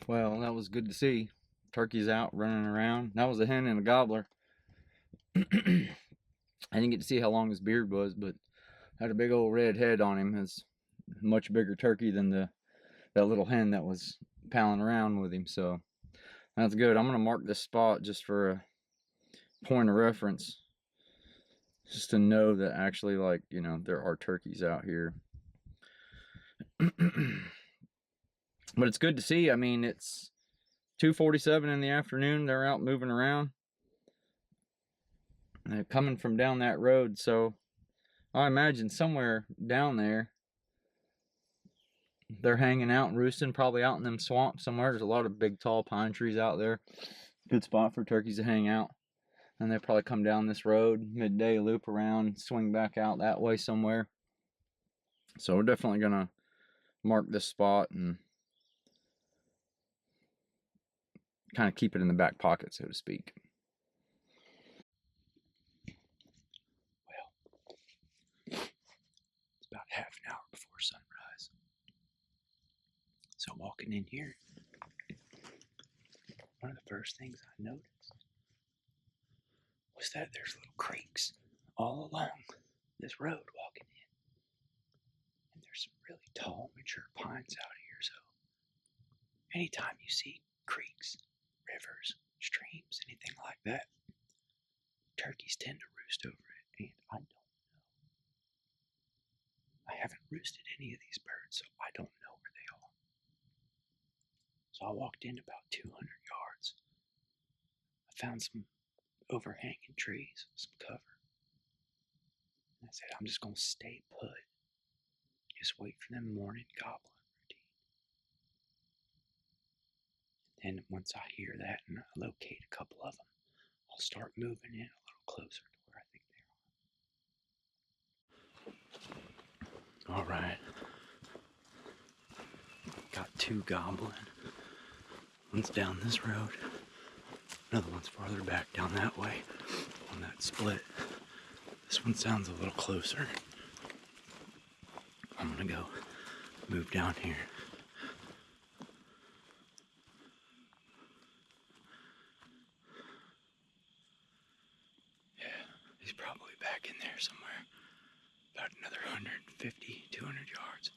Well, that was good to see. Turkey's out running around. That was a hen and a gobbler. I didn't get to see how long his beard was, but had a big old red head on him. It's a much bigger turkey than that little hen that was palling around with him. So that's good. I'm gonna mark this spot just for a point of reference, just to know that actually, like, you know, there are turkeys out here. But it's good to see. I mean, it's 2:47 in the afternoon. They're out moving around. They're coming from down that road, so I imagine somewhere down there they're hanging out and roosting, probably out in them swamps somewhere. There's a lot of big tall pine trees out there. Good spot for turkeys to hang out. And they probably come down this road midday, loop around, swing back out that way somewhere. So we're definitely gonna mark this spot and kind of keep it in the back pocket, so to speak. Well, it's about half an hour before sunrise. So walking in here, one of the first things I noticed was that there's little creeks all along this road walking in. And there's some really tall, mature pines out here, so anytime you see creeks, rivers, streams, anything like that, turkeys tend to roost over it, and I don't know. I haven't roosted any of these birds, so I don't know where they are. So I walked in about 200 yards. I found some overhanging trees, some cover. And I said, I'm just going to stay put. Just wait for them morning gobbling routine. And once I hear that and I locate a couple of them, I'll start moving in a little closer to where I think they are. All right. Got two gobbling. One's down this road. Another one's farther back down that way on that split. This one sounds a little closer. I'm gonna go move down here. Yeah, he's probably back in there somewhere. About another 150, 200 yards.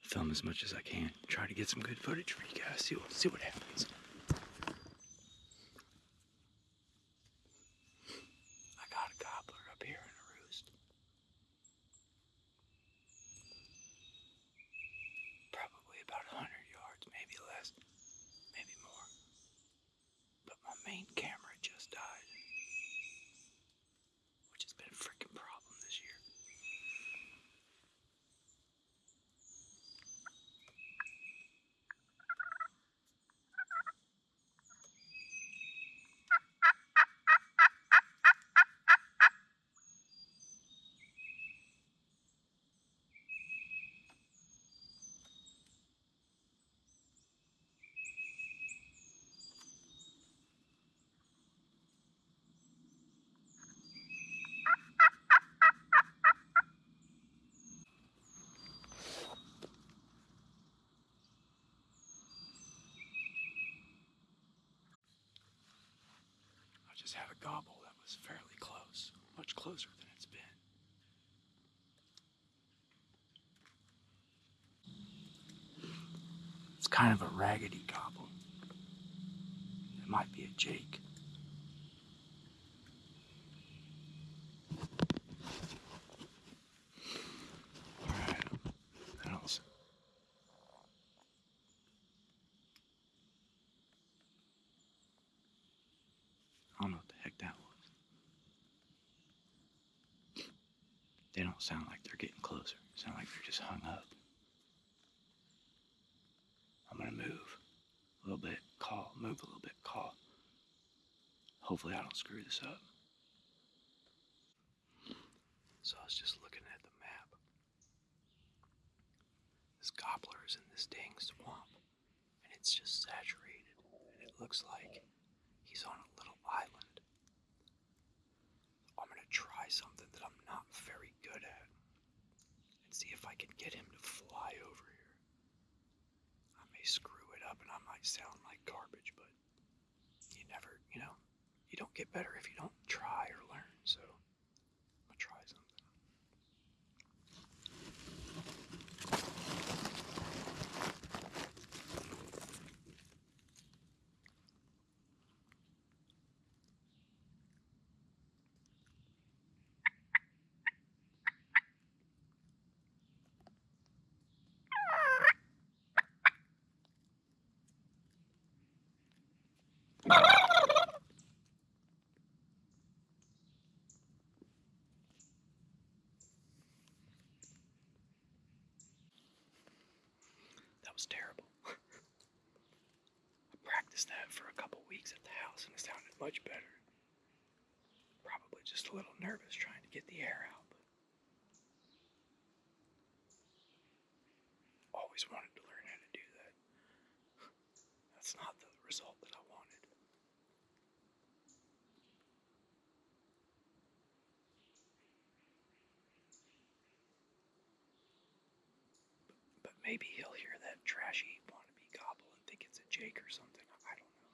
Film as much as I can. Try to get some good footage for you guys. See what happens. I got a gobbler up here in a roost. Probably about 100 yards, maybe less, maybe more. But my main camera just died, which has been a freaking problem this year. I just had a gobble that was fairly close, much closer than it's been. It's kind of a raggedy gobble. It might be a jake. Alright, that else. I don't know what the heck that was. They don't sound like they're getting closer. They sound like they're just hung up. I'm gonna move a little bit, call, move a little bit, call. Hopefully I don't screw this up. So I was just looking at the map. This gobbler is in this dang swamp, and it's just saturated, and it looks like he's on a little island. I'm gonna try something that I'm not very good at and see if I can get him to fly over here. may screw it up and I might sound like garbage, but you never, you don't get better if you don't try or learn. So I'm gonna try something. That was terrible. I practiced that for a couple weeks at the house and it sounded much better. Probably just a little nervous trying to get the air out, but always wanted to learn how to do that. That's not the result that I wanted. But maybe he'll hear that trashy wannabe gobble and think it's a Jake or something. I don't know.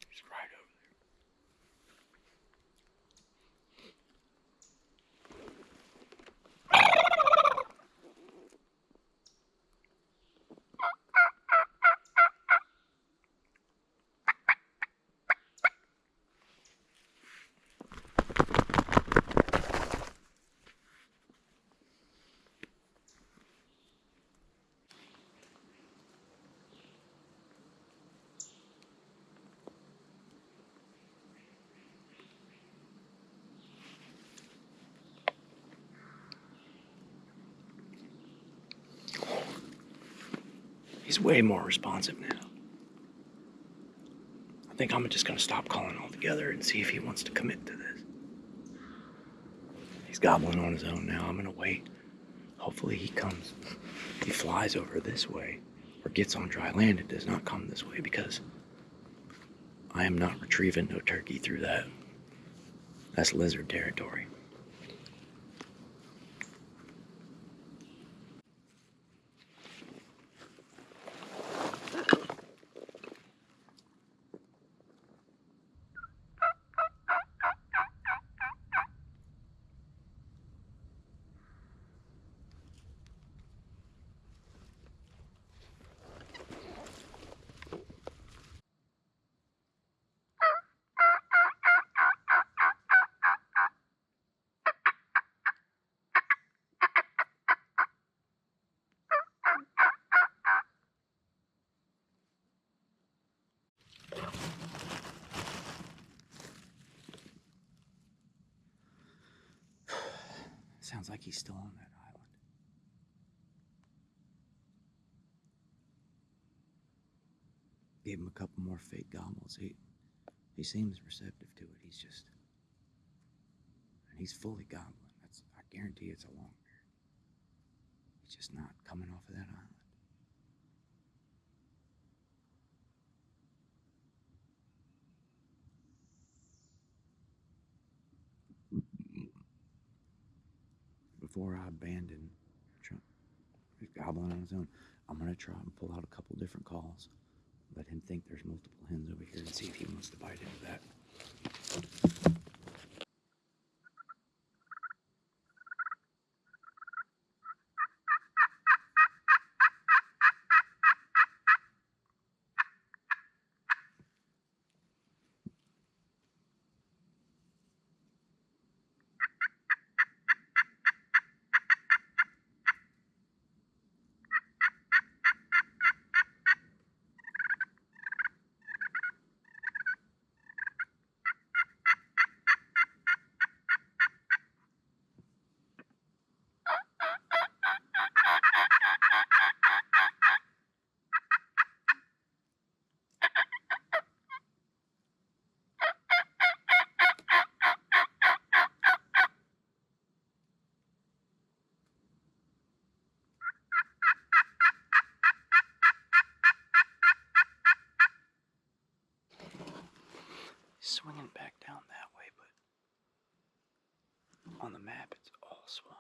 He's right over there. He's way more responsive now. I think I'm just gonna stop calling altogether and see if he wants to commit to this. He's gobbling on his own now. I'm gonna wait. Hopefully he comes. He flies over this way or gets on dry land and does not come this way, because I am not retrieving no turkey through that. That's lizard territory. Sounds like he's still on that island. Gave him a couple more fake gobbles. He seems receptive to it. He's fully gobbling. I guarantee it's a long beard. He's just not coming off of that island. Before I abandon Trump, he's gobbling on his own. I'm gonna try and pull out a couple different calls. Let him think there's multiple hens over here and see if he wants to bite into that. On the map, it's all swamp.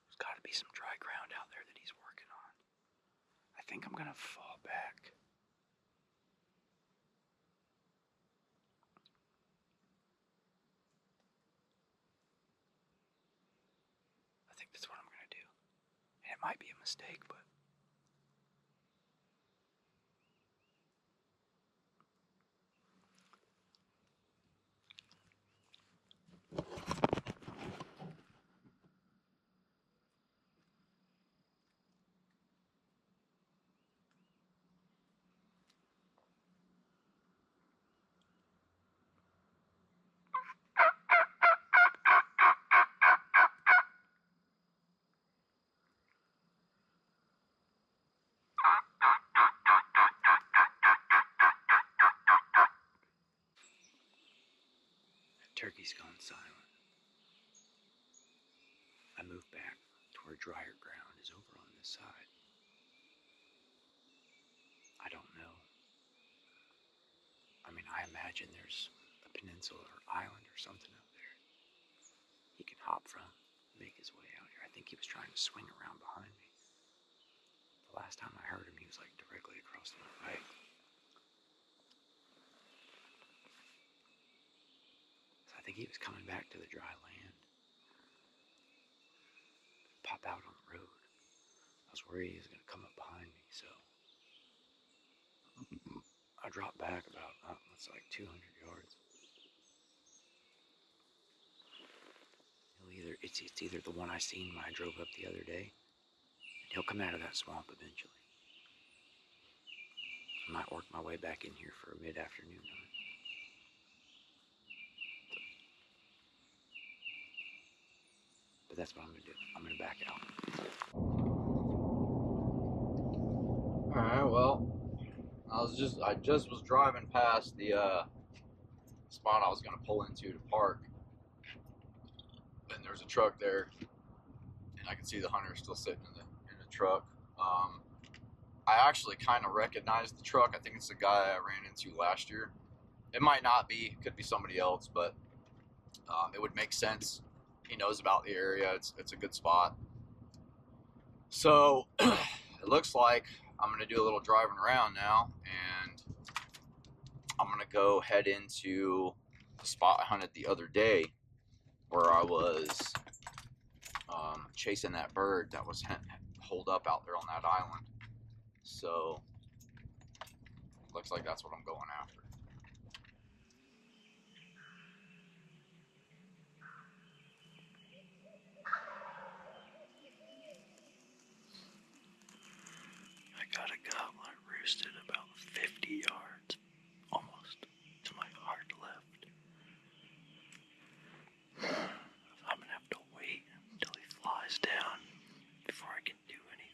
There's got to be some dry ground out there that he's working on. I think I'm gonna fall back. I think that's what I'm gonna do. And it might be a mistake, but that turkey's gone silent. I move back to where drier ground is over on this side. I don't know. I mean, I imagine there's a peninsula or island or something up there he can hop from, make his way out here. I think he was trying to swing around behind me. The last time I heard him, he was like directly across to my right. So I think he was coming back to the dry land. Pop out on the road. I was worried he was going to come up behind me, so I dropped back about, it's like 200 yards. It's either the one I seen when I drove up the other day, and he'll come out of that swamp eventually. I might work my way back in here for a mid-afternoon hunt. But that's what I'm gonna do. I'm gonna back out. Alright, well, I just was driving past the spot I was gonna pull into to park, and there's a truck there, and I can see the hunter still sitting in the truck. I actually kind of recognized the truck. I think it's the guy I ran into last year. It might not be, it could be somebody else, but it would make sense. He knows about the area. It's a good spot. So it looks like I'm gonna do a little driving around now, and I'm gonna go head into the spot I hunted the other day, where I was chasing that bird that was holed up out there on that island. So looks like that's what I'm going after. I got a gobbler roosted about 50 yards, almost to my hard left. I'm gonna have to wait until he flies down before I can do anything.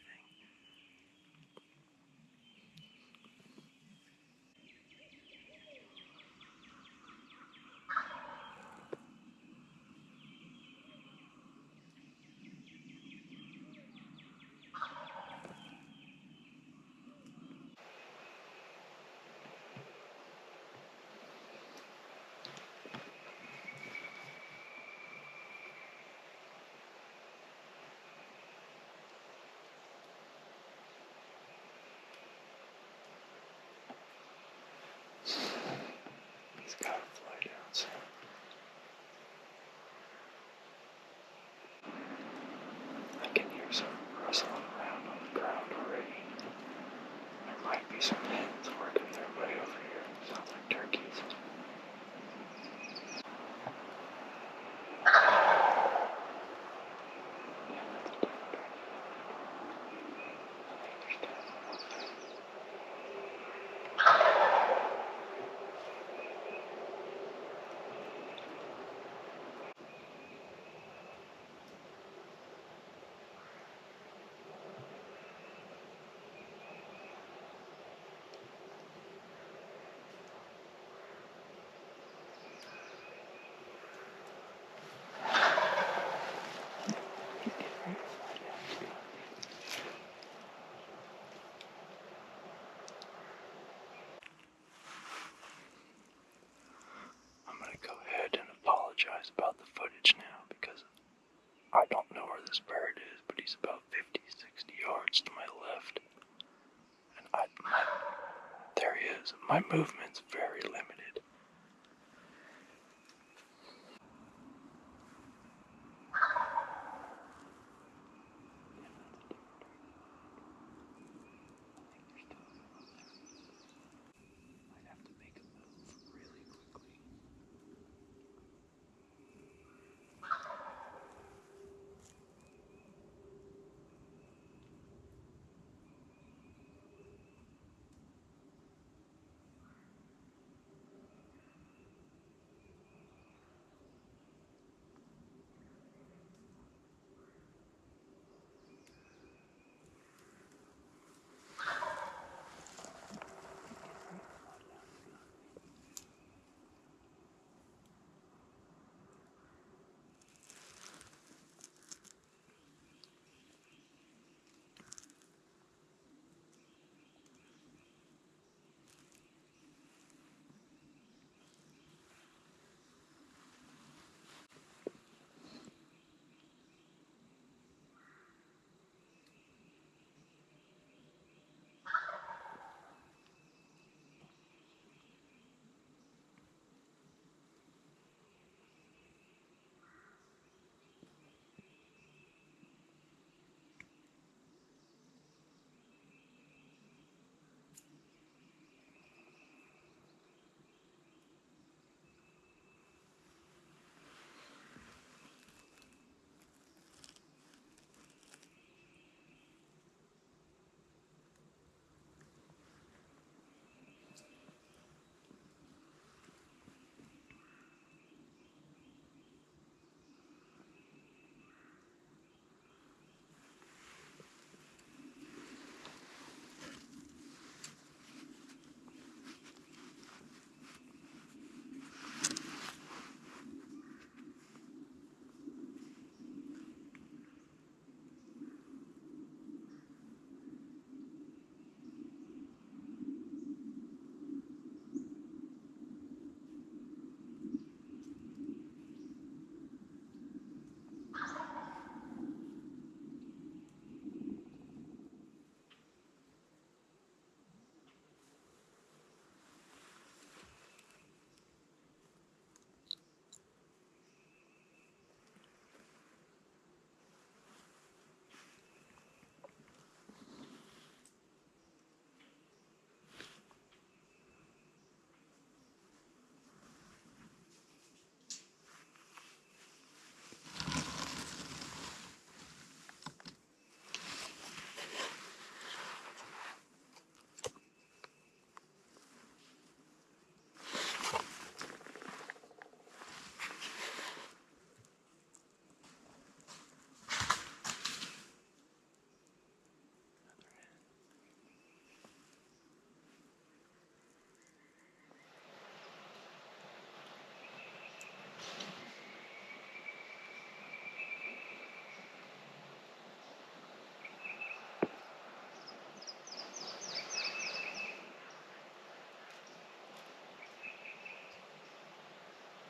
but he's about 50, 60 yards to my left. And there he is. My movement's very limited. Might have to make a move really quickly.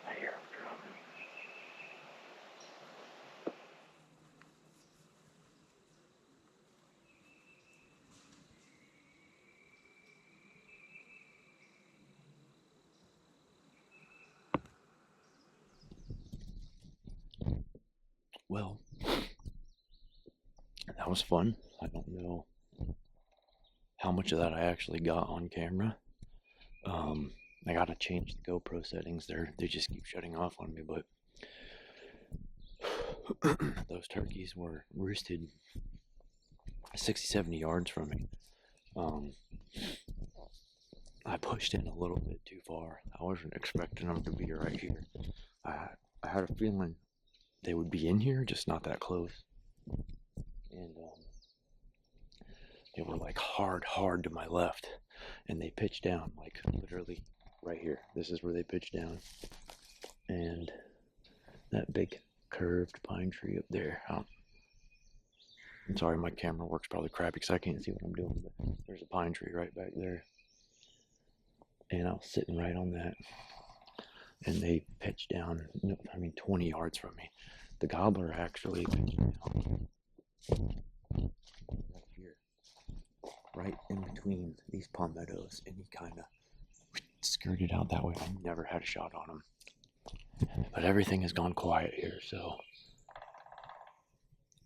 I hear him drumming. Well, that was fun. I don't know how much of that I actually got on camera. I gotta change the GoPro settings. They just keep shutting off on me, but those turkeys were roosted 60, 70 yards from me. I pushed in a little bit too far. I wasn't expecting them to be right here. I had a feeling they would be in here, just not that close. And they were like hard to my left, and they pitched down like literally right here. This is where they pitched down, and that big curved pine tree up there. I'm sorry, my camera works probably crappy because I can't see what I'm doing, but there's a pine tree right back there, and I was sitting right on that, and they pitched down, 20 yards from me. The gobbler actually pitched down between these palm meadows, and he kind of skirted out that way. I never had a shot on him. But everything has gone quiet here, so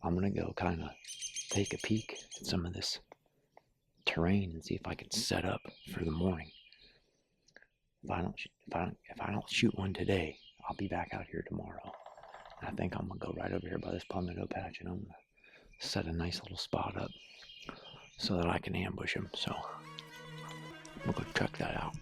I'm going to go kind of take a peek at some of this terrain and see if I can set up for the morning. If I don't shoot one today, I'll be back out here tomorrow. And I think I'm going to go right over here by this palm meadow patch, and I'm going to set a nice little spot up so that I can ambush him. So we'll go check that out.